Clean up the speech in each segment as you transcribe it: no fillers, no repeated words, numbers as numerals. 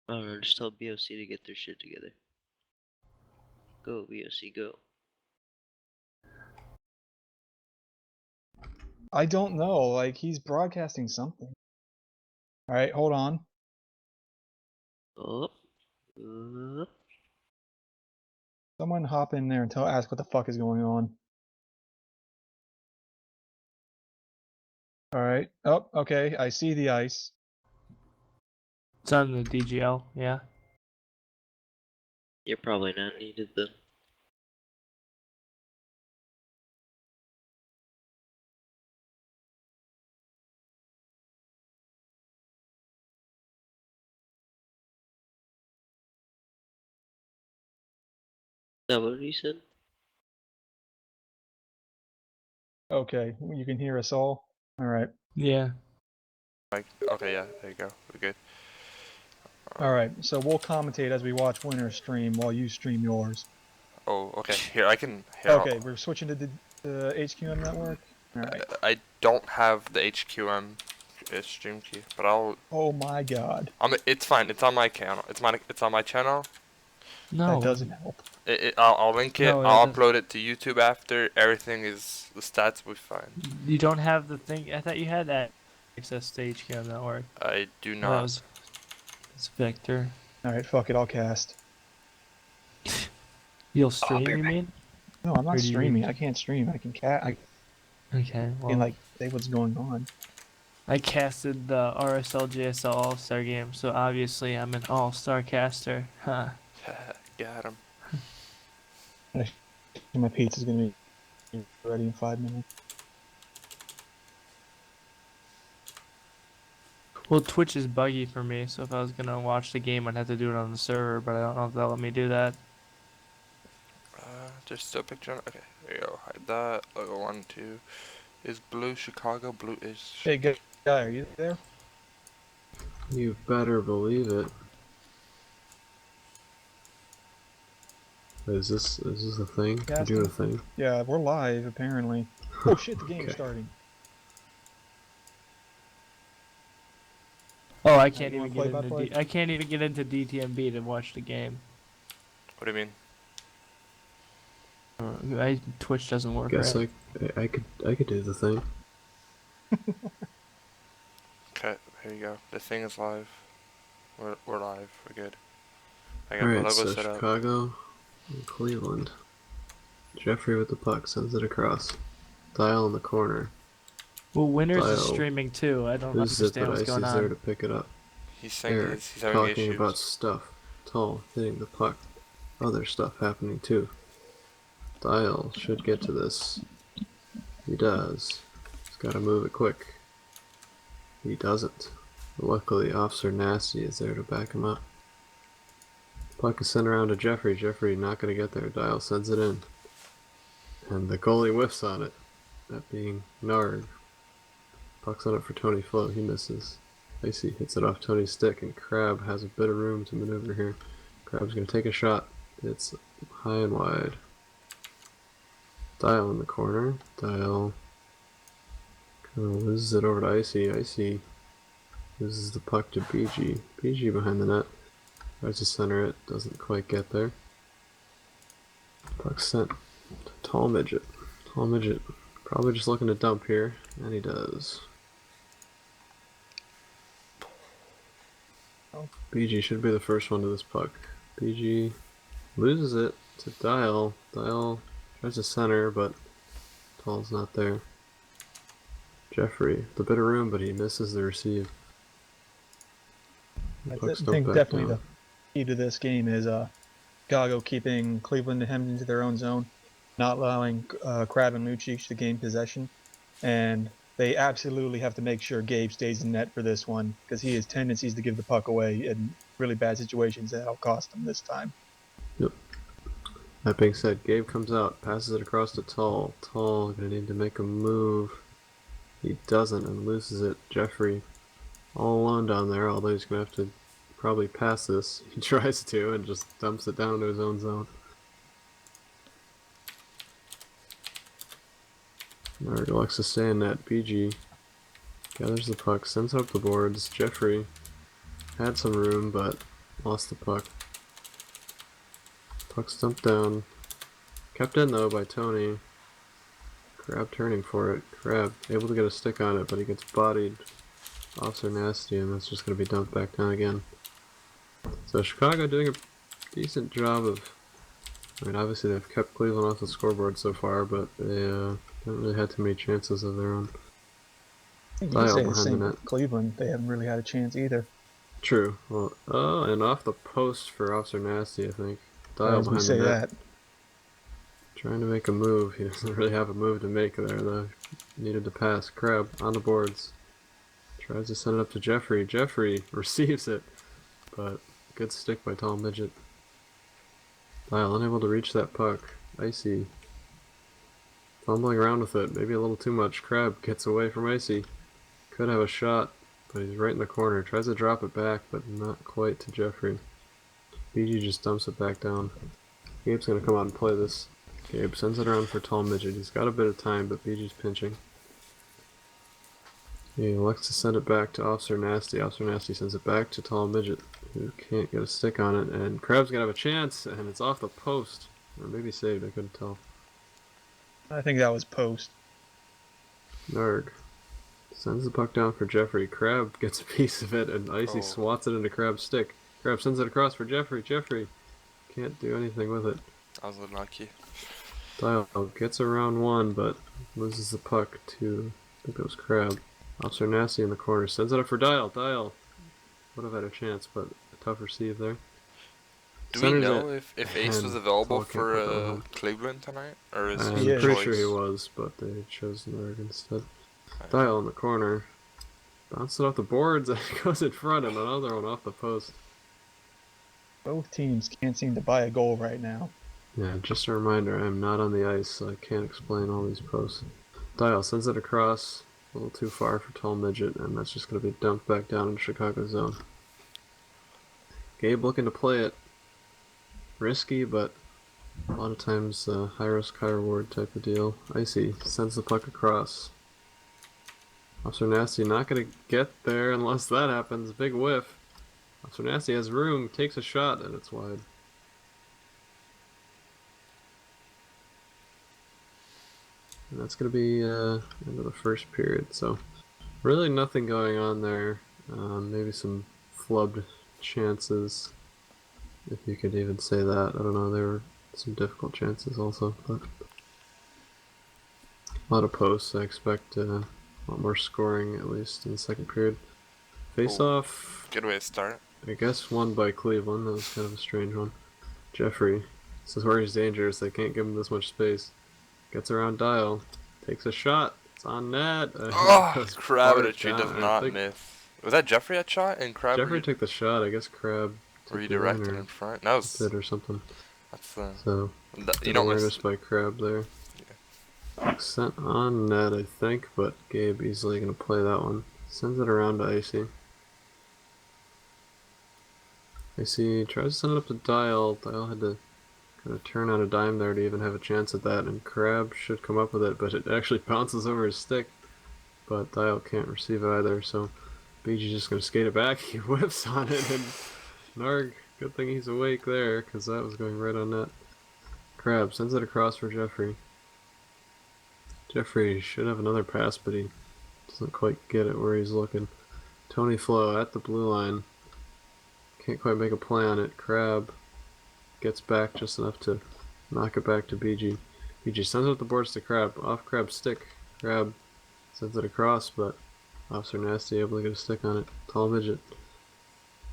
I don't know, just tell BOC to get their shit together. Go, BOC, go. I don't know. Like, he's broadcasting something. Alright, hold on. Oh. Someone hop in there and ask what the fuck is going on. Alright. Oh, okay. I see the ice. It's on the DGL, yeah. You're probably not needed then. Is that what he said? Okay, you can hear us all? Alright. Yeah. Okay, yeah, there you go. We're good. Alright, so we'll commentate as we watch Winter's stream while you stream yours. Oh, okay. Here, I can. Here, Okay, we're switching to the HQM network? Alright. I don't have the HQM stream key, but I'll. Oh my god. It's fine. It's on my channel. It's on my channel. No. That doesn't help. I'll link it. No, I'll doesn't. upload it to YouTube after. Everything is the stats will be fine. You don't have the thing. I thought you had that access to HQM network. I do That not. was. It's Victor. Alright, fuck it, I'll cast. You'll stream, you mean? No, I'm Or not do you streaming. mean- I can't stream. I can I Okay. Well, can like say what's going on. I casted the RSL JSL All Star game, so obviously I'm an All Star caster. Huh. Got him. And my pizza's gonna be ready in 5 minutes. Well, Twitch is buggy for me, so if I was gonna watch the game, I'd have to do it on the server, but I don't know if they'll let me do that. Just a picture. Okay, there you go. Hide that. Logo 1, 2. Is blue Chicago? Blue is. Hey, guy, are you there? You better believe it. Is this a thing? You're doing a thing? Yeah, we're live apparently. Oh shit, the game's Okay. starting. Oh, I can't you even wanna get into play-by-play? I can't even get into DTMB to watch the game. What do you mean? Twitch doesn't work Guess right. I could do the thing. Okay, here you go. The thing is live. We're live. We're good. I got the Alright, logo so set up. Chicago and Cleveland. Jeffrey with the puck sends it across. Dial in the corner. Well, Winners is Dial. streaming too. I don't Who's it understand that what's going Icy's there on. to pick it up? He's saying Eric he's having talking issues. about stuff. Tall hitting the puck. Other stuff happening too. Dial should get to this. He does. He's gotta move it quick. He doesn't. Luckily, Officer Nasty is there to back him up. Puck is sent around to Jeffrey. Jeffrey not gonna get there. Dial sends it in. And the goalie whiffs on it. That being Narg. Puck's on it for Tony Flo. He misses. Icy hits it off Tony's stick, and Crab has a bit of room to maneuver here. Crab's gonna take a shot. It's high and wide. Dial in the corner. Dial kind of loses it over to Icy. Icy loses the puck to BG. BG behind the net. Tries to center it. Doesn't quite get there. Puck sent to Tall Midget. Tall Midget probably just looking to dump here, and he does. BG should be the first one to this puck. BG loses it to Dial. Dial tries to center, but Tall's not there. Jeffrey, the bit of room, but he misses the receive. The I puck's think dumped back definitely down. the key to this game is Chicago keeping Cleveland hemmed into their own zone, not allowing Crab and Lucic to gain possession, and they absolutely have to make sure Gabe stays in net for this one because he has tendencies to give the puck away in really bad situations that'll cost him this time. Yep. That being said, Gabe comes out, passes it across to Tall. Tall gonna need to make a move. He doesn't and loses it. Jeffrey all alone down there, although he's gonna have to probably pass this. He tries to and just dumps it down to his own zone. Narg elects to stay in net. BG gathers the puck, sends up the boards. Jeffrey had some room, but Lost the puck. Puck stumped down. Kept in though by Tony. Crab turning for it. Crab able to get a stick on it, but he gets bodied. Officer Nasty, and that's just going to be dumped back down again. So Chicago doing a decent job of... I mean, obviously they've kept Cleveland off the scoreboard so far, but they haven't really had too many chances of their own. You can Dial say the behind the same net. with Cleveland. They haven't really had a chance either. True. Well, oh, and off the post for Officer Nasty, I think. Dial As we behind say the net. that. Trying to make a move. He doesn't really have a move to make there, though. Needed to pass. Crab on the boards. Tries to send it up to Jeffrey. Jeffrey receives it, but good stick by Tall Midget. Dial unable to reach that puck. Icy. Fumbling around with it. Maybe a little too much. Crab gets away from Icy. Could have a shot, but he's right in the corner. Tries to drop it back, but not quite to Jeffrey. BG just dumps it back down. Gabe's gonna come out and play this. Gabe sends it around for Tall Midget. He's got a bit of time, but BG's pinching. He elects to send it back to Officer Nasty. Officer Nasty sends it back to Tall Midget, who can't get a stick on it. And Crab's gonna have a chance, and it's off the post. Or maybe saved, I couldn't tell. I think that was post. Narg sends the puck down for Jeffrey. Crab gets a piece of it, and Icy swats it into Crab's stick. Crab sends it across for Jeffrey. Jeffrey can't do anything with it. I was unlucky. Dial gets around one, but loses the puck to, I think it was Crab. Officer Nasty in the corner sends it up for Dial. Dial would have had a chance, but a tough receive there. Do we know if Ace was available Paul can't put that for home. Cleveland tonight? Or is I'm he Yeah. pretty sure he was, but they chose Norg instead. Dial in the corner. Bounced it off the boards and it goes in front, and another one off the post. Both teams can't seem to buy a goal right now. Yeah, just a reminder, I am not on the ice, so I can't explain all these posts. Dial sends it across, a little too far for Tall Midget, and that's just going to be dumped back down into Chicago zone. Gabe looking to play it. Risky, but a lot of times high risk, high reward type of deal. Icy sends the puck across. Officer Nasty not going to get there unless that happens. Big whiff. Officer Nasty has room, takes a shot, and it's wide. And that's going to be end of the first period. So really nothing going on there. Maybe some flubbed chances, if you could even say that. I don't know, there were some difficult chances also, but a lot of posts. I expect a lot more scoring, at least in the second period. Face off, good way to start? I guess won by Cleveland. That was kind of a strange one. Jeffrey, this is where he's dangerous. They can't give him this much space. Gets around Dial, takes a shot. It's on net. Oh, Crab far does down. not miss. Was that Jeffrey that shot? And Crab Jeffrey took the shot. I guess Crab redirected in front. That was it or something. That's So you don't awareness miss. by Crab there. Sent on net, I think, but Gabe easily gonna play that one. Sends it around to Icy. Icy tries to send it up to Dial. Dial had to kind of turn on a dime there to even have a chance at that, and Crab should come up with it, but it actually bounces over his stick. But Dial can't receive it either, so BG's just gonna skate it back. He whiffs on it, and Narg, good thing he's awake there, because that was going right on net. Crab sends it across for Jeffrey. Jeffrey should have another pass, but he doesn't quite get it where he's looking. Tony Flo at the blue line. Can't quite make a play on it. Crab gets back just enough to knock it back to BG. BG sends it up the boards to Crab. Off Crab's stick. Crab sends it across, but Officer Nasty able to get a stick on it. Tall Midget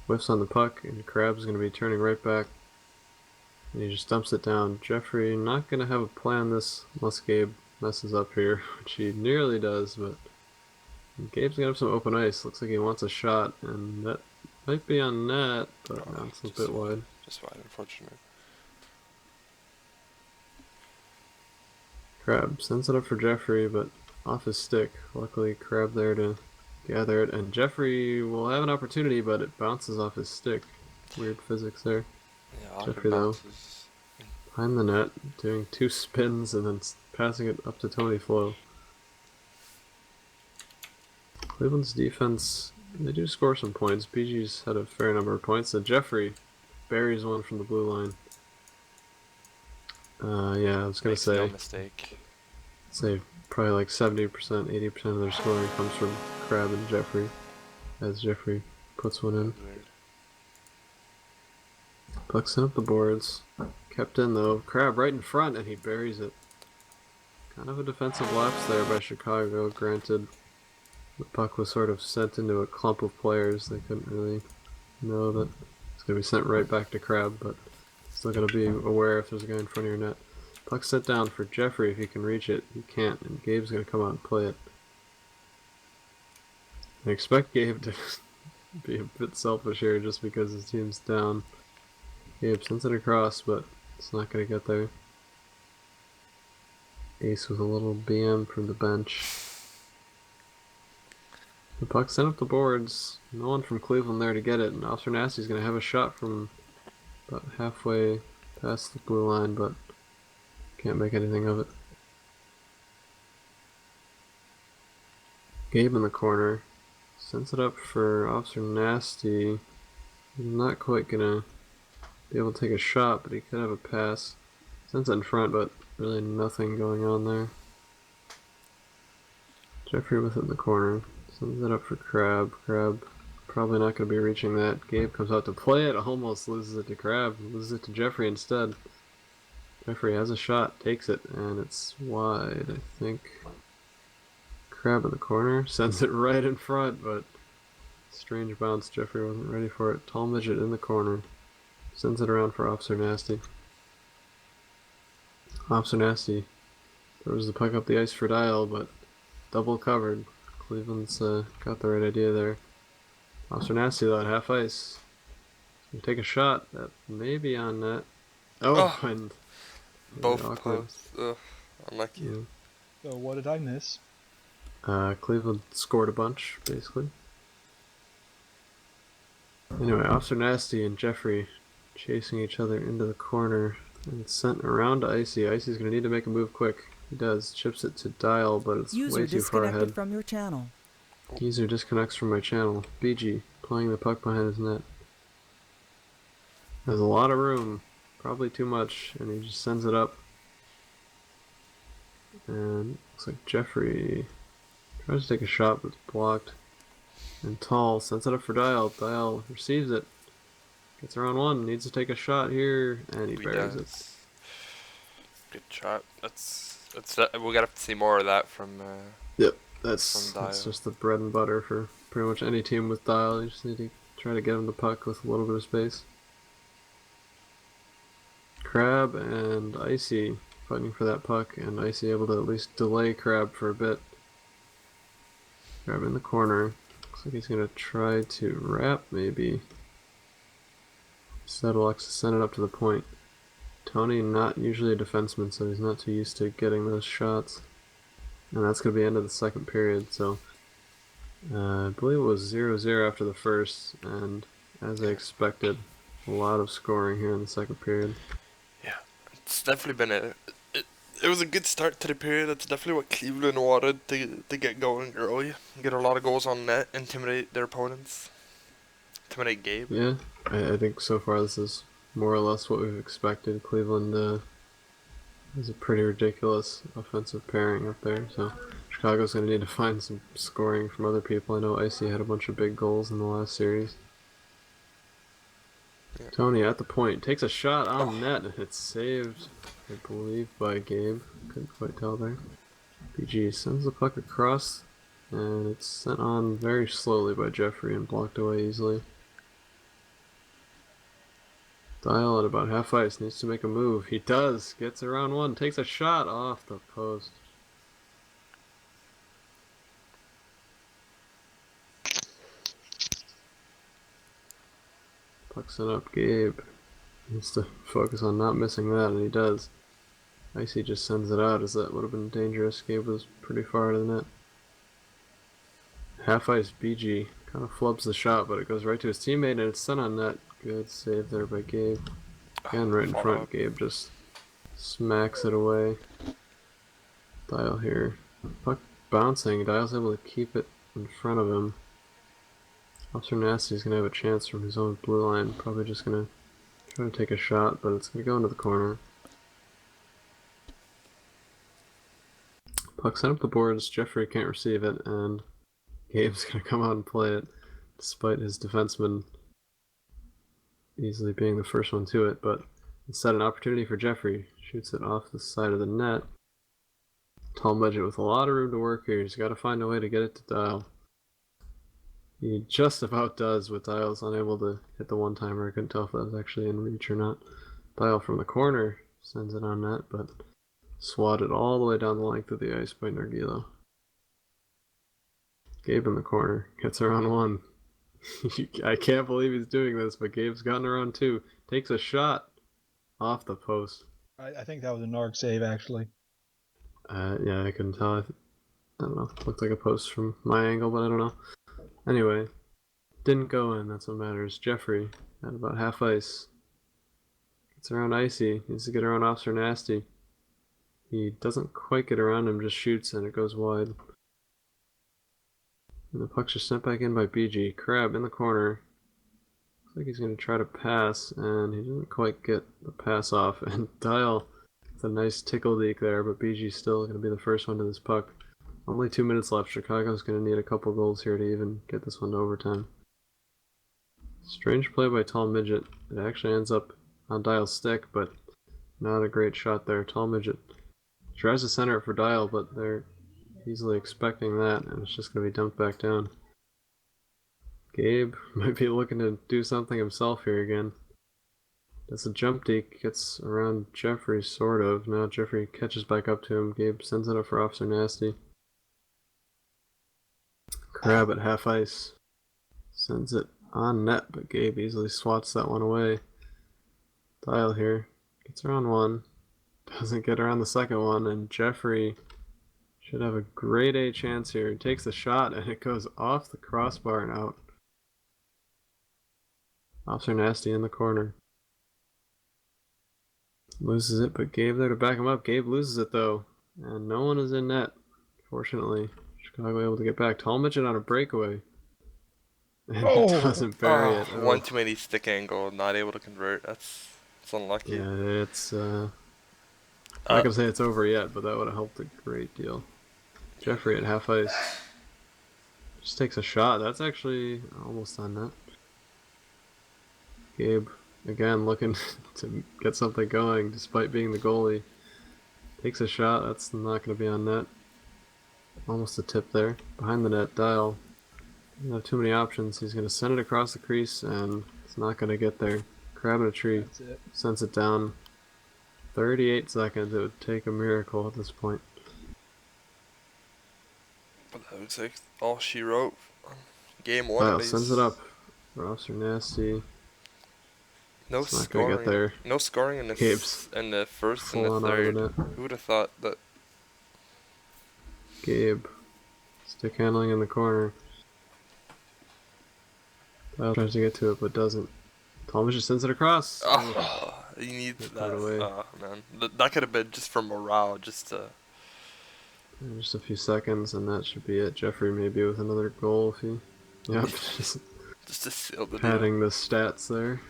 whiffs on the puck, and Crab's going to be turning right back. And he just dumps it down. Jeffrey not going to have a play on this unless Gabe messes up here, which he nearly does, but Gabe's got some open ice. Looks like he wants a shot, and that might be on net, but no, it's a bit wide. Just wide, unfortunate. Crab sends it up for Jeffrey, but off his stick. Luckily, Crab there to gather it, and Jeffrey will have an opportunity, but it bounces off his stick. Weird physics there. Yeah, Jeffrey though, behind the net, doing two spins and then passing it up to Tony Flo. Cleveland's defense They do score some points. BG's had a fair number of points. So Jeffrey buries one from the blue line. Yeah, I was gonna Makes no say mistake. probably like 70%, 80% of their scoring comes from Crab and Jeffrey, as Jeffrey puts one in. Weird. Puck sent up the boards. Kept in though. Crab right in front, and he buries it. Kind of a defensive lapse there by Chicago. Granted, the puck was sort of sent into a clump of players. They couldn't really know that it's going to be sent right back to Crab, but still got to be aware if there's a guy in front of your net. Puck set down for Jeffrey if he can reach it. He can't, and Gabe's going to come out and play it. I expect Gabe to be a bit selfish here just because his team's down. Gabe sends it across, but it's not going to get there. Ace with a little BM from the bench. The puck sent up the boards. No one from Cleveland there to get it, and Officer Nasty's going to have a shot from about halfway past the blue line, but can't make anything of it. Gabe in the corner. Sends it up for Officer Nasty. He's not quite going to be able to take a shot, but he could have a pass. Sends it in front, but really nothing going on there. Jeffrey with it in the corner. Sends it up for Crab. Crab probably not going to be reaching that. Gabe comes out to play it. Almost loses it to Crab. Loses it to Jeffrey instead. Jeffrey has a shot. Takes it. And it's wide, I think. Crab in the corner. Sends it right in front, but strange bounce. Jeffrey wasn't ready for it. Tall midget in the corner. Sends it around for Officer Nasty. Officer Nasty throws the puck up the ice for Dial, but double covered. Cleveland's got the right idea there. Officer Nasty though at half ice. He's gonna take a shot that may be on net. Oh, Oh, and both awkward. posts. Ugh, unlucky. Yeah. So what did I miss? Cleveland scored a bunch, basically. Anyway, Officer Nasty and Jeffrey chasing each other into the corner. And it's sent around to Icy. Icy's going to need to make a move quick. He does. Chips it to Dial, but it's User way too far disconnected ahead. from your channel. User disconnects from my channel. BG playing the puck behind his net. Has a lot of room. Probably too much. And he just sends it up. And looks like Jeffrey tries to take a shot, but it's blocked. And Tall sends it up for Dial. Dial receives it. Gets around one. Needs to take a shot here, and he buries it. Good shot. We gotta have to see more of that from. Yep, that's From Dial. just the bread and butter for pretty much any team with Dial. You just need to try to get him the puck with a little bit of space. Crab and Icy fighting for that puck, and Icy able to at least delay Crab for a bit. Crab in the corner. Looks like he's gonna try to wrap, maybe. Instead, Alexa sent it up to the point. Tony, not usually a defenseman, so he's not too used to getting those shots. And that's going to be the end of the second period, so I believe it was 0-0 after the first, and as I expected, a lot of scoring here in the second period. Yeah, it's definitely been it was a good start to the period. That's definitely what Cleveland wanted to get going early, get a lot of goals on net, intimidate their opponents, intimidate Gabe. Yeah, I think so far this is more or less what we've expected. Cleveland is a pretty ridiculous offensive pairing up there, so Chicago's going to need to find some scoring from other people. I know Icy had a bunch of big goals in the last series. Yeah. Tony at the point takes a shot on net, and it's saved, I believe, by Gabe. Couldn't quite tell there. BG sends the puck across, and it's sent on very slowly by Jeffrey and blocked away easily. Dial at about half ice, needs to make a move. He does, gets around one, takes a shot off the post. Pucks it up, Gabe needs to focus on not missing that, and he does. Icy just sends it out, as that would have been dangerous. Gabe was pretty far to the net. Half ice, BG kind of flubs the shot, but it goes right to his teammate, and it's sent on net. Good save there by Gabe. Again, right in front, Gabe just smacks it away. Dial here. Puck bouncing, Dial's able to keep it in front of him. Officer Nasty's gonna have a chance from his own blue line. Probably just gonna try to take a shot, but it's gonna go into the corner. Puck sent up the boards. Jeffrey can't receive it, and Gabe's gonna come out and play it, despite his defenseman easily being the first one to it. But instead, an opportunity for Jeffrey. Shoots it off the side of the net. Tall midget with a lot of room to work here. He's got to find a way to get it to Dial. He just about does, with Dial's unable to hit the one-timer. I couldn't tell if that was actually in reach or not. Dial from the corner sends it on net, but swatted all the way down the length of the ice by Nargilo. Gabe in the corner gets around one. I can't believe he's doing this, but Gabe's gotten around two. Takes a shot off the post. I think that was a Narg save, actually. Yeah, I couldn't tell. I don't know. Looked like a post from my angle, but I don't know. Anyway, didn't go in. That's what matters. Jeffrey at about half ice. Gets around Icy. Needs to get around Officer Nasty. He doesn't quite get around him, just shoots, and it goes wide. And the puck's just sent back in by BG. Crab in the corner. Looks like he's going to try to pass, and he doesn't quite get the pass off. And Dial with a nice tickle deke there, but BG's still going to be the first one to this puck. Only 2 minutes left. Chicago's going to need a couple goals here to even get this one to overtime. Strange play by Tall Midget. It actually ends up on Dial's stick, but not a great shot there. Tall Midget tries to center it for Dial, but they're easily expecting that, and it's just going to be dumped back down. Gabe might be looking to do something himself here again. Does a jump deke, gets around Jeffrey, sort of. Now Jeffrey catches back up to him. Gabe sends it up for Officer Nasty. Crab at half ice. Sends it on net, but Gabe easily swats that one away. Dial here. Gets around one. Doesn't get around the second one, and Jeffrey should have a grade A chance here. He takes a shot, and it goes off the crossbar and out. Officer Nasty in the corner. Loses it, but Gabe there to back him up. Gabe loses it, though, and no one is in net, fortunately. Chicago able to get back. Tall Midget on a breakaway. And Oh! doesn't bury it. Oh. One too many stick angle, not able to convert. It's unlucky. Yeah, it's I'm not gonna say it's over yet, but that would have helped a great deal. Jeffrey at half ice. Just takes a shot. That's actually almost on net. Gabe again looking to get something going despite being the goalie. Takes a shot. That's not gonna be on net. Almost a tip there. Behind the net, Dial. Doesn't have too many options. He's going to send it across the crease, and it's not going to get there. Crab in a tree. That's it. Sends it down. 38 seconds. It would take a miracle at this point. But that was like all she wrote. Game one. Dial sends it up for Officer Nasty. No It's not going to get there. No scoring in the Gabe's in the first full and the on out of third. the net. Who would have thought that? Gabe. Stick handling in the corner. Dial tries to get to it, but doesn't. Thomas just sends it across. Oh, he needs Get that. that away. Oh man, that could have been just for morale, just to. Just a few seconds, and that should be it. Jeffrey maybe with another goal if he. Yep, just Just to seal the deal. padding the stats there.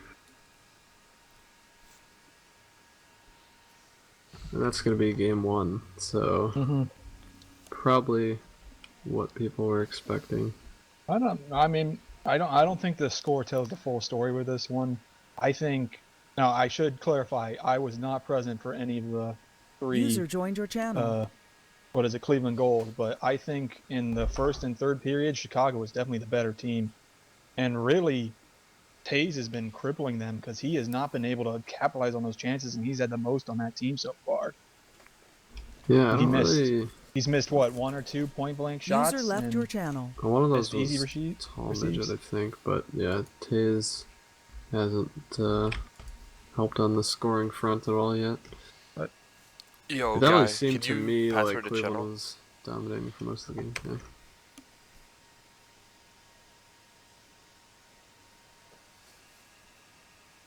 And that's going to be game one, so probably what people were expecting. I don't think the score tells the full story with this one. I think. Now, I should clarify. I was not present for any of the three. User joined your channel. Cleveland goals, but I think in the first and third period, Chicago was definitely the better team, and really, Taze has been crippling them because he has not been able to capitalize on those chances, and he's had the most on that team so far. Yeah, He's missed what, one or two point blank shots. User left your channel. one of those easy was Tall receives. Midget, I think, but yeah, Taze hasn't helped on the scoring front at all yet. Yo, It guy, definitely seemed could to you me pass like her the Cleveland channel? was dominating for most of the game. Yeah.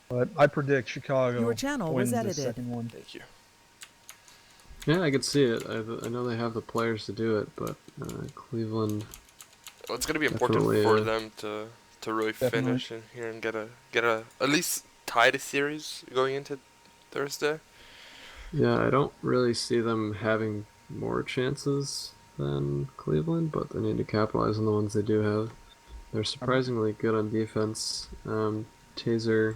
But I predict Chicago Your channel wins was the edited. second one. Thank you. Yeah, I could see it. I know they have the players to do it, but Cleveland. Well, it's gonna be important Definitely, for them to really Definitely. finish in here and get a at least tie the series going into Thursday. Yeah, I don't really see them having more chances than Cleveland, but they need to capitalize on the ones they do have. They're surprisingly good on defense. Taser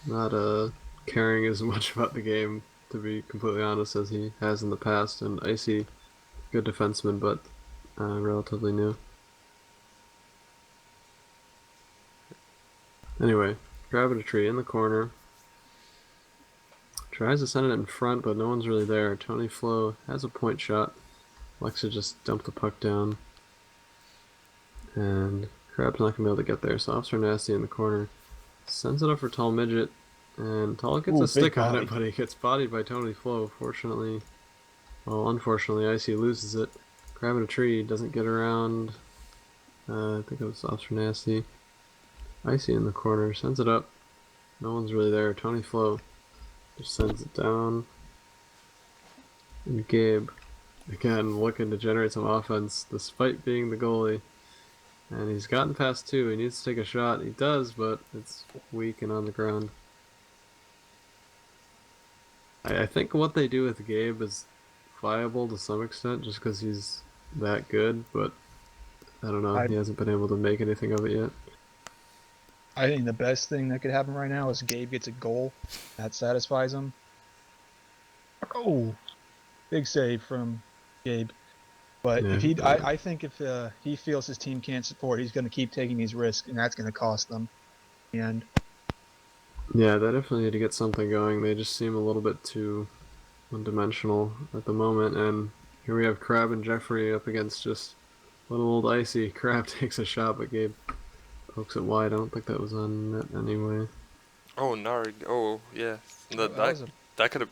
not caring as much about the game, to be completely honest, as he has in the past, and Icy, good defenseman, but relatively new. Anyway, grabbing a tree in the corner. Tries to send it in front, but no one's really there. Tony Flo has a point shot. Lexa just dumped the puck down. And Crab's not going to be able to get there, so Officer Nasty in the corner sends it up for Tall Midget. And Tall gets a stick on it, but he gets bodied by Tony Flo. Fortunately, well, unfortunately, Icy loses it. Grabbing a tree, doesn't get around. I think it was Officer Nasty. Icy in the corner, sends it up. No one's really there. Tony Flo just sends it down. And Gabe, again, looking to generate some offense, despite being the goalie. And he's gotten past two. He needs to take a shot. He does, but it's weak and on the ground. I think what they do with Gabe is viable to some extent, just because he's that good, but I don't know. He hasn't been able to make anything of it yet. I think the best thing that could happen right now is Gabe gets a goal. That satisfies him. Oh, big save from Gabe. But Yeah, if he, I think if he feels his team can't support, he's going to keep taking these risks, and that's going to cost them. And yeah, they definitely need to get something going. They just seem a little bit too one-dimensional at the moment. And here we have Crab and Jeffrey up against just little old Icy. Crab takes a shot, but Gabe pokes it wide. I don't think that was on net anyway. Oh, Narg. Oh, yeah. That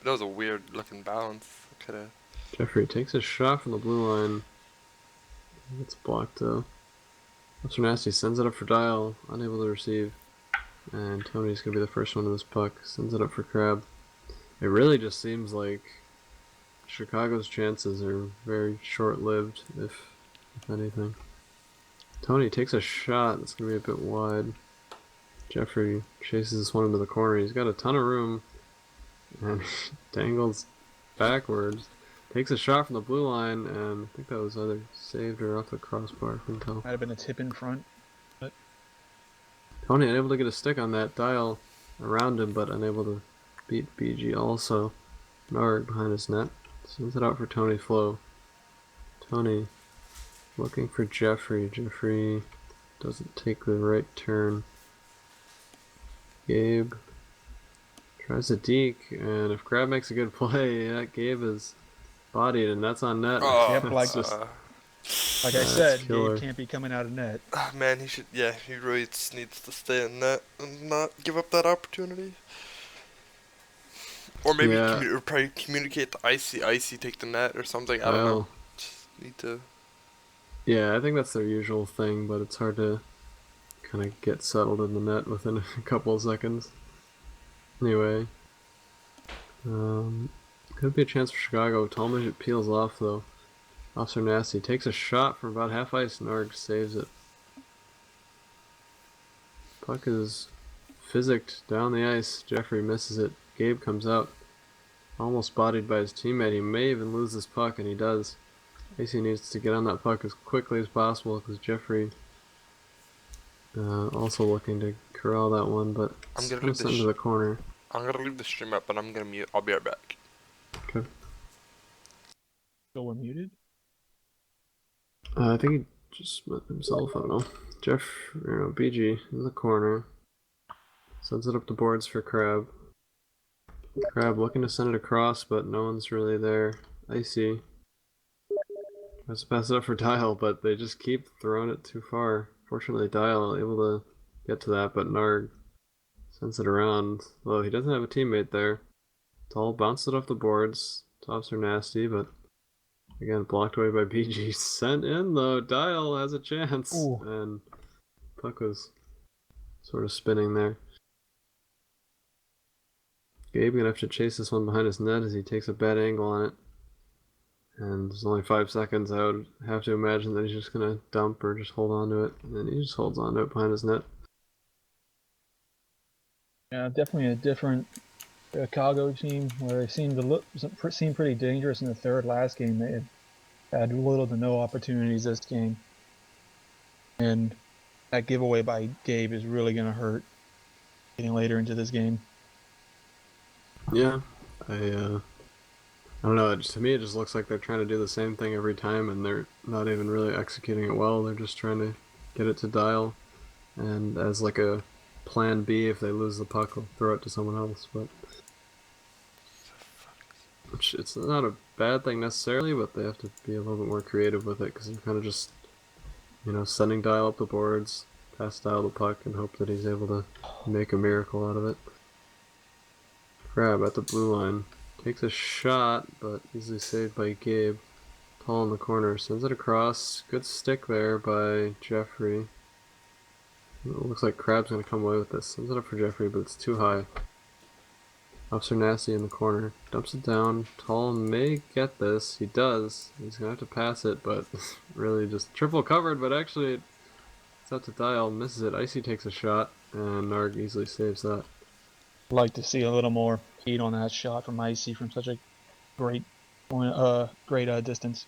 was a weird looking bounce. Could have. Jeffrey takes a shot from the blue line. It's blocked though. Officer Nasty sends it up for Dial, unable to receive. And Tony's gonna be the first one to this puck. Sends it up for Crab. It really just seems like Chicago's chances are very short-lived, if anything. Tony takes a shot. That's gonna be a bit wide. Jeffrey chases this one into the corner. He's got a ton of room, and dangles backwards. Takes a shot from the blue line, and I think that was either saved or off the crossbar. I couldn't tell. might have been a tip in front. Tony unable to get a stick on that. Dial around him, but unable to beat BG also. Narg behind his net. Sends it out for Tony Flo. Tony looking for Jeffrey. Jeffrey doesn't take the right turn. Gabe tries to deke, and if Crab makes a good play, yeah, Gabe is bodied, and that's on net. Yep, like I said, killer. Gabe can't be coming out of net. Man, he should. Yeah, he really just needs to stay in net and not give up that opportunity. Or maybe probably communicate to Icy take the net or something. I don't know. Just need to. Yeah, I think that's their usual thing, but it's hard to kind of get settled in the net within a couple of seconds. Anyway, could be a chance for Chicago. Tall Midget peels off though. Officer Nasty takes a shot from about half ice. Narg saves it. Puck is physicked down the ice. Jeffrey misses it. Gabe comes out, almost bodied by his teammate. He may even lose this puck, and he does. Icy needs to get on that puck as quickly as possible because Jeffrey also looking to corral that one, but I'm gonna leave into the corner. I'm gonna leave the stream up, and I'm gonna mute. I'll be right back. Okay. So we're muted? I think he just met himself. I don't know. BG in the corner. Sends it up the boards for Crab. Crab looking to send it across, but no one's really there. Icy tries to pass it up for Dial, but they just keep throwing it too far. Fortunately, Dial able to get to that, but Narg sends it around. Well, he doesn't have a teammate there. Tall bounces it off the boards. Tops are nasty, but again, blocked away by BG. Sent in though. Dial has a chance. Ooh. And puck was sort of spinning there. Gabe gonna have to chase this one behind his net as he takes a bad angle on it. And there's only 5 seconds. I would have to imagine that he's just gonna dump or just hold on to it, and he just holds on to it behind his net. Yeah, definitely a different Chicago team where they seemed seemed pretty dangerous in the third last game. They had little to no opportunities this game, and that giveaway by Gabe is really going to hurt getting later into this game. Yeah, I don't know. To me, it just looks like they're trying to do the same thing every time, and they're not even really executing it well. They're just trying to get it to Dial, and as like a plan B, if they lose the puck, they'll throw it to someone else. But which it's not a bad thing necessarily, but they have to be a little bit more creative with it because they're kind of just, sending Dial up the boards, pass Dial the puck, and hope that he's able to make a miracle out of it. Crab at the blue line. Takes a shot, but easily saved by Gabe. Tall in the corner. Sends it across. Good stick there by Jeffrey. It looks like Crab's going to come away with this. Sends it up for Jeffrey, but it's too high. Officer Nasty in the corner. Dumps it down. Tall may get this. He does. He's going to have to pass it, but really just triple covered, but actually it's up to Dial. Misses it. Icy takes a shot, and Narg easily saves that. I'd like to see a little more heat on that shot from Icy from such a great distance.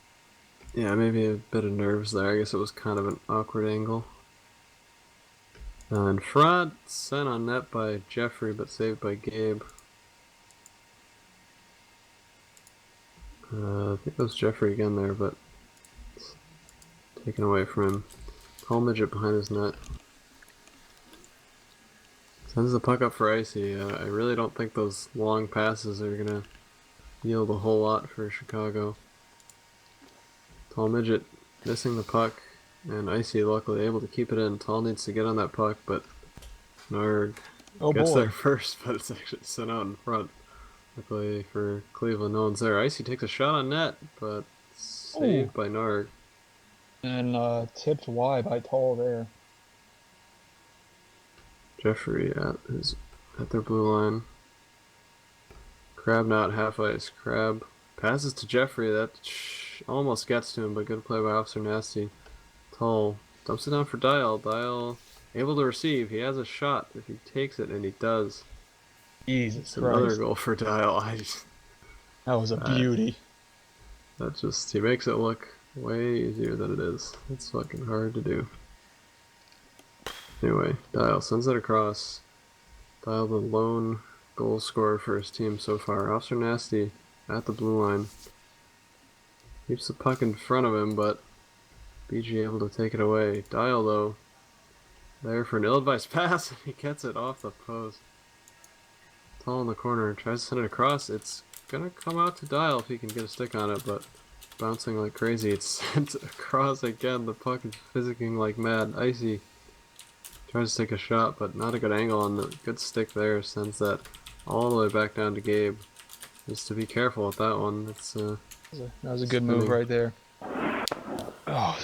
Yeah, maybe a bit of nerves there. I guess it was kind of an awkward angle. In front, sent on net by Jeffrey, but saved by Gabe. I think it was Jeffrey again there, but it's taken away from him. Tall midget behind his net. Sends the puck up for Icy. I really don't think those long passes are going to yield a whole lot for Chicago. Tall midget missing the puck, and Icy luckily able to keep it in. Tall needs to get on that puck, but Narg gets there first, but it's actually sent out in front. Luckily for Cleveland, no one's there. Icy takes a shot on net, but saved by Narg. And tipped wide by Tall there. Jeffrey at their blue line. Crab not half ice. Crab passes to Jeffrey. That almost gets to him, but good play by Officer Nasty. Tall dumps it down for Dial. Dial able to receive. He has a shot if he takes it, and he does. Jesus Christ. Another goal for Dial. That was a beauty. He makes it look way easier than it is. It's fucking hard to do. Anyway, Dial sends it across. Dial the lone goal scorer for his team so far. Officer Nasty at the blue line. Keeps the puck in front of him, but BG able to take it away. Dial, though, there for an ill-advised pass, and he gets it off the post. Tall in the corner, tries to send it across. It's gonna come out to Dial if he can get a stick on it, but bouncing like crazy. It's sent across again. The puck is physicking like mad. Icy tries to take a shot, but not a good angle on the good stick there. Sends that all the way back down to Gabe. Just to be careful with that one. That was a good move right there. Oh.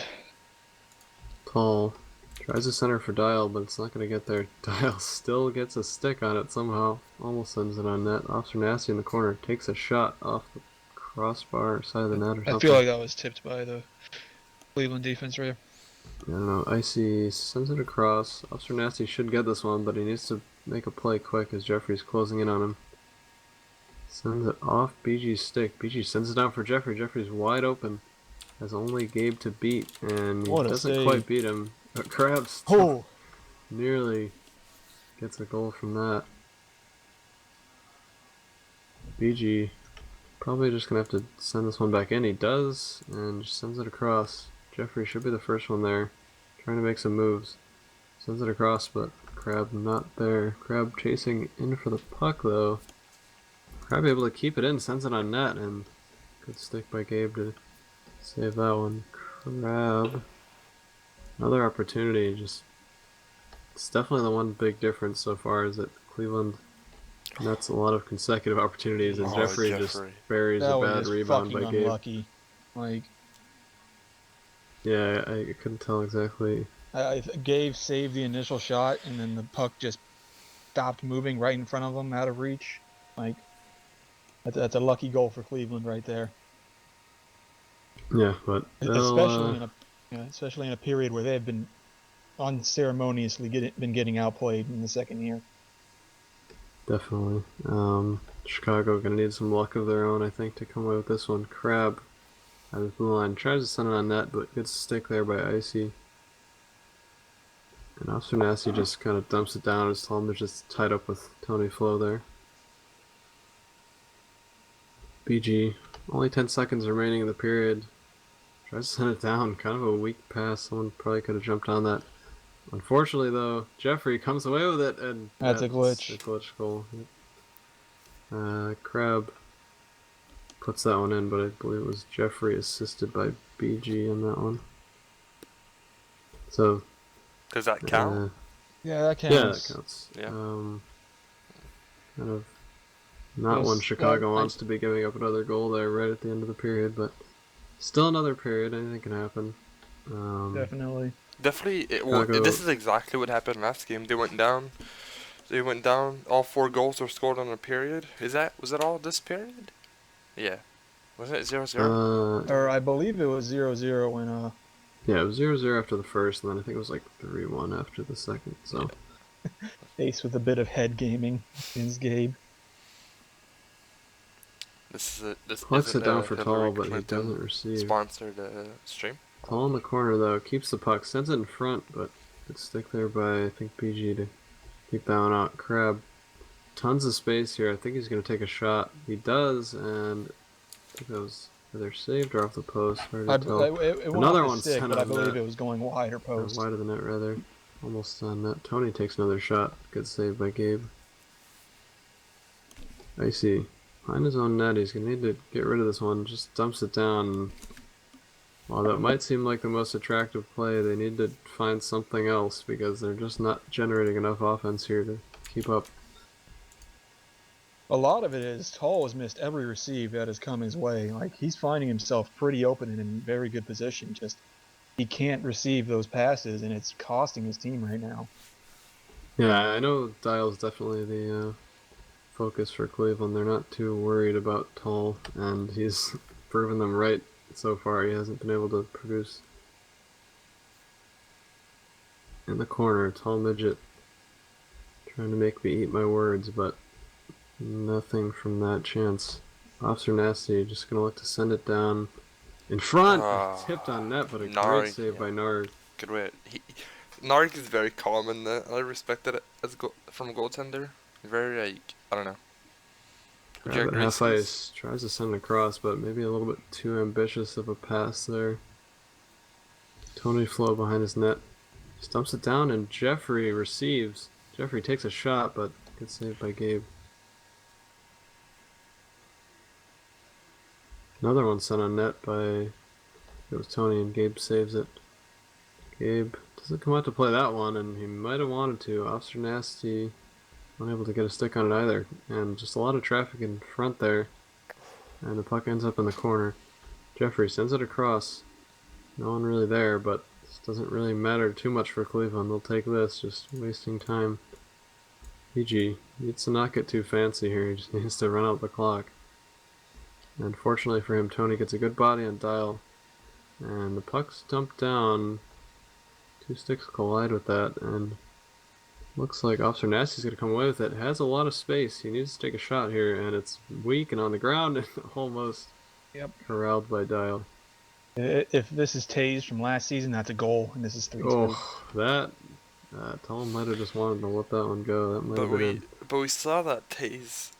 Tall tries to center for Dial, but it's not going to get there. Dial still gets a stick on it somehow. Almost sends it on net. Officer Nasty in the corner takes a shot off the crossbar side of the net or something. I feel like that was tipped by the Cleveland defense right here. I don't know. Icy sends it across. Officer Nasty should get this one, but he needs to make a play quick as Jeffrey's closing in on him. Sends it off BG's stick. BG sends it down for Jeffrey. Jeffrey's wide open. Has only Gabe to beat, and he doesn't quite beat him. But Krabs nearly gets a goal from that. BG probably just going to have to send this one back in. He does, and just sends it across. Jeffrey should be the first one there. Trying to make some moves. Sends it across, but Crab not there. Crab chasing in for the puck, though. Crab able to keep it in, sends it on net, and good stick by Gabe to save that one. Crab. Another opportunity. It's definitely the one big difference so far is that Cleveland nets a lot of consecutive opportunities, and Jeffrey just buries a bad rebound by Gabe. Unlucky. Yeah, I couldn't tell exactly. Gabe saved the initial shot, and then the puck just stopped moving right in front of him, out of reach. That's a lucky goal for Cleveland right there. Yeah, but especially in a period where they've been unceremoniously been getting outplayed in the second year. definitely. Chicago gonna need some luck of their own, I think, to come away with this one. Crab out of the blue line tries to send it on net, but gets a stick there by Icy. And Officer Nasty just kind of dumps it down. His thumb is just tied up with Tony Flo there. BG, only 10 seconds remaining in the period. Tries to send it down. Kind of a weak pass. Someone probably could have jumped on that. Unfortunately, though, Jeffrey comes away with it, and That's a glitch. A glitch goal. Crab puts that one in, but I believe it was Jeffrey assisted by BG on that one. So Does that count? Yeah, that yeah, counts. that counts. Yeah. Kind of not Yes, one Chicago I- wants to be giving up another goal there right at the end of the period, but still another period. Anything can happen. Definitely. Definitely. Chicago- This is exactly what happened last game. They went down. All 4 goals were scored in a period. Was that all this period? Yeah. Wasn't it 0-0? Or I believe it was 0-0 when Yeah, it was 0-0 after the first, and then I think it was like 3-1 after the second. So Ace with a bit of head gaming against Gabe. This plucks isn't it down a for Hillary Tall, but he Clinton doesn't receive. sponsored stream. Tall in the corner though, keeps the puck, sends it in front, but good stick there by I think PG to keep that one out. Crab, tons of space here. I think he's gonna take a shot. He does, and I think that was either saved or off the post. Hard to tell. It went Another off one the stick, sent but I on believe net. it was going wide or post. Wide of the net rather. Almost on net. Tony takes another shot. Good save by Gabe. Icy. Behind his own net, he's gonna need to get rid of this one. Just dumps it down. While that might seem like the most attractive play, they need to find something else because they're just not generating enough offense here to keep up. A lot of it is Tall has missed every receive that has come his way. Like, he's finding himself pretty open and in very good position. Just he can't receive those passes, and it's costing his team right now. Yeah, I know Dial's definitely the focus for Cleveland. They're not too worried about Tall, and he's proven them right so far. He hasn't been able to produce. In the corner, Tall midget trying to make me eat my words, but nothing from that chance. Officer Nasty just gonna look to send it down in front. Tipped on net, but a Narg, great save by Narg. Good way. Narg is very calm in that. I respected it as from a goaltender. Very like, I don't know. Grab it half ice, tries to send it across, but maybe a little bit too ambitious of a pass there. Tony Flo behind his net, stumps it down, and Jeffrey receives. Jeffrey takes a shot, but good save by Gabe. Another one sent on net by, it was Tony, and Gabe saves it. Gabe doesn't come out to play that one, and he might have wanted to. Officer Nasty unable to get a stick on it either, and just a lot of traffic in front there, and the puck ends up in the corner. Jeffrey sends it across. No one really there, but this doesn't really matter too much for Cleveland. They'll take this, just wasting time. PG needs to not get too fancy here. He just needs to run out the clock. And fortunately for him, Tony gets a good body on Dial, and the puck's dumped down. 2 sticks collide with that, and looks like Officer Nasty's going to come away with it. Has a lot of space. He needs to take a shot here, and it's weak and on the ground and almost corralled by Dial. If this is Taze from last season, that's a goal, and this is 3-2. Oh, that Tom might have just wanted to let that one go. That might have been in. But we saw that Taze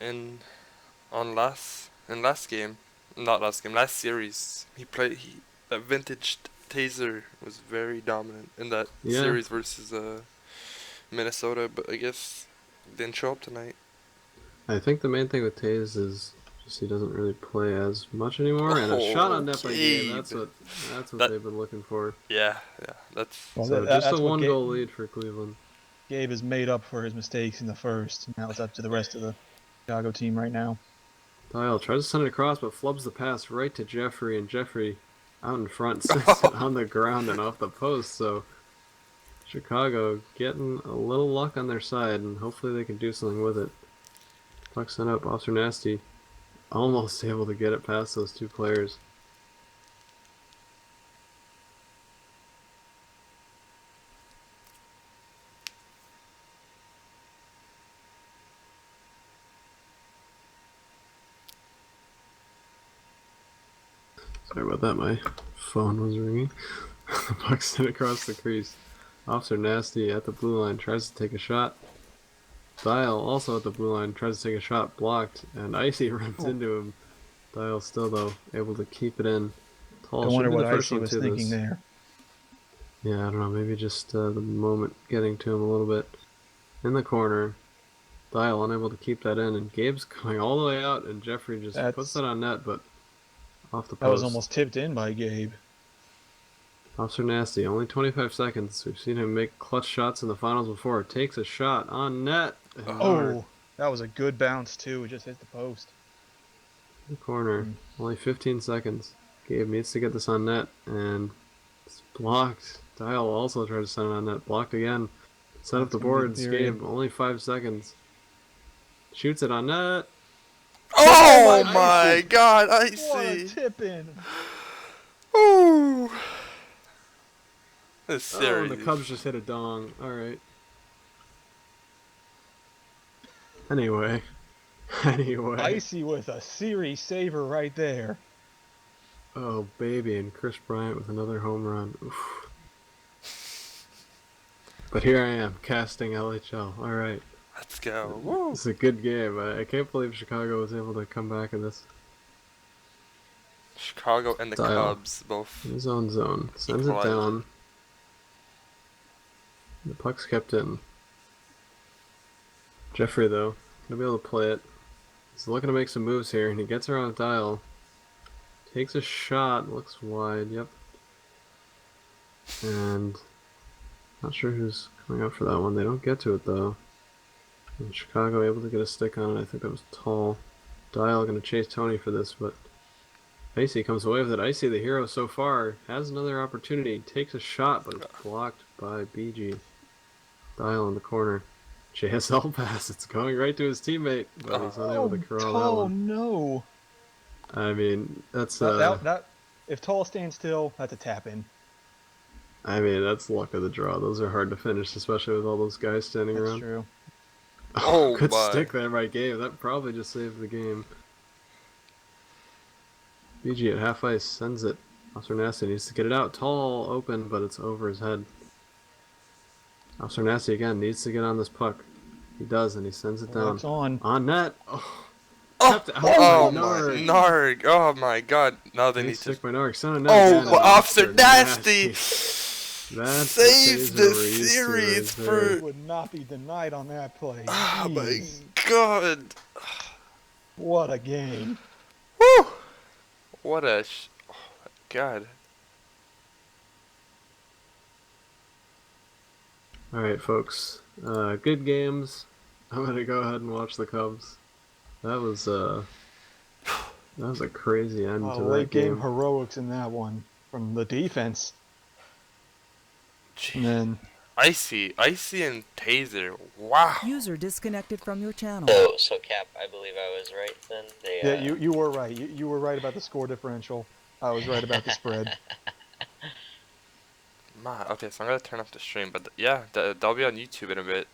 last game, not last game, last series. That vintage Taser was very dominant in that series versus Minnesota, but I guess didn't show up tonight. I think the main thing with Taze is just he doesn't really play as much anymore, and a shot on net by Gabe. That's what they've been looking for. Yeah, that's. Well, So just a 1-goal lead for Cleveland. Gabe has made up for his mistakes in the first. Now it's up to the rest of the Chicago team right now. Dial tries to send it across, but flubs the pass right to Jeffrey, and Jeffrey out in front sits it on the ground and off the post. So Chicago getting a little luck on their side, and hopefully they can do something with it. Puck sent up. Officer Nasty almost able to get it past those 2 players. Sorry about that, my phone was ringing. The puck sent across the crease. Officer Nasty at the blue line tries to take a shot. Dial also at the blue line tries to take a shot, blocked, and Icy runs into him. Dial still though able to keep it in. Tall I should wonder be what the first Icy one was to thinking this. there. Yeah, I don't know. Maybe just the moment getting to him a little bit. In the corner, Dial unable to keep that in, and Gabe's going all the way out, and Jeffrey just puts that on net, but off the post. That was almost tipped in by Gabe. Officer Nasty, only 25 seconds. We've seen him make clutch shots in the finals before. Takes a shot on net. Oh, that was a good bounce too. It just hit the post. In the corner. Only 15 seconds. Gabe needs to get this on net, and it's blocked. Dial also tried to send it on net. Blocked again. Set up the boards. Gabe, only 5 seconds. Shoots it on net. Oh my god, What a Icy! tip in! Ooh! This Oh, series. and the Cubs just hit a dong. Alright. Anyway. Icy with a series saver right there. Oh, baby, and Chris Bryant with another home run. Oof. But here I am, casting LHL. Alright. Let's go. Woo! This is a good game. I can't believe Chicago was able to come back in this. Chicago and the Cubs both. His own zone. Sends equalizer. it down. The puck's kept in. Jeffrey, though, gonna be able to play it. He's looking to make some moves here, and he gets around Dial. Takes a shot, looks wide, yep. And not sure who's coming up for that one. They don't get to it, though. And Chicago able to get a stick on it. I think that was Tall. Dial gonna chase Tony for this, but Icy comes away with it. Icy, the hero so far, has another opportunity. Takes a shot, but it's blocked by BG. Dial in the corner. JSL pass. It's going right to his teammate, but he's unable to corral that one. Oh no! I mean, that's that if Tall stands still, that's a tap in. I mean, that's luck of the draw. Those are hard to finish, especially with all those guys standing That's around. true. Oh, good my. stick there by Gabe. That probably just saved the game. BG at half ice sends it. Officer Nasty needs to get it out. Tall, open, but it's over his head. Officer Nasty again needs to get on this puck. He does, and he sends it down. It's on. On net. Oh, Oh, my my Narg. Narg! Oh my god! Now they Nice need to. stick by Narg. Send it net Oh, again, and Officer Nasty! That's Saves the we're used to series right there. for. Would not be denied on that play. Oh my Jeez. god! What a game. Woo! What a. Oh my god. Alright, folks. Good games. I'm gonna go ahead and watch the Cubs. That was a crazy end to that Late game game. heroics in that one from the defense. And then Icy and Taser. Wow. User disconnected from your channel. So Cap, I believe I was right then. They, yeah, you were right. You were right about the score differential. I was right about the spread. Okay, so I'm gonna turn off the stream, but yeah, that'll be on YouTube in a bit.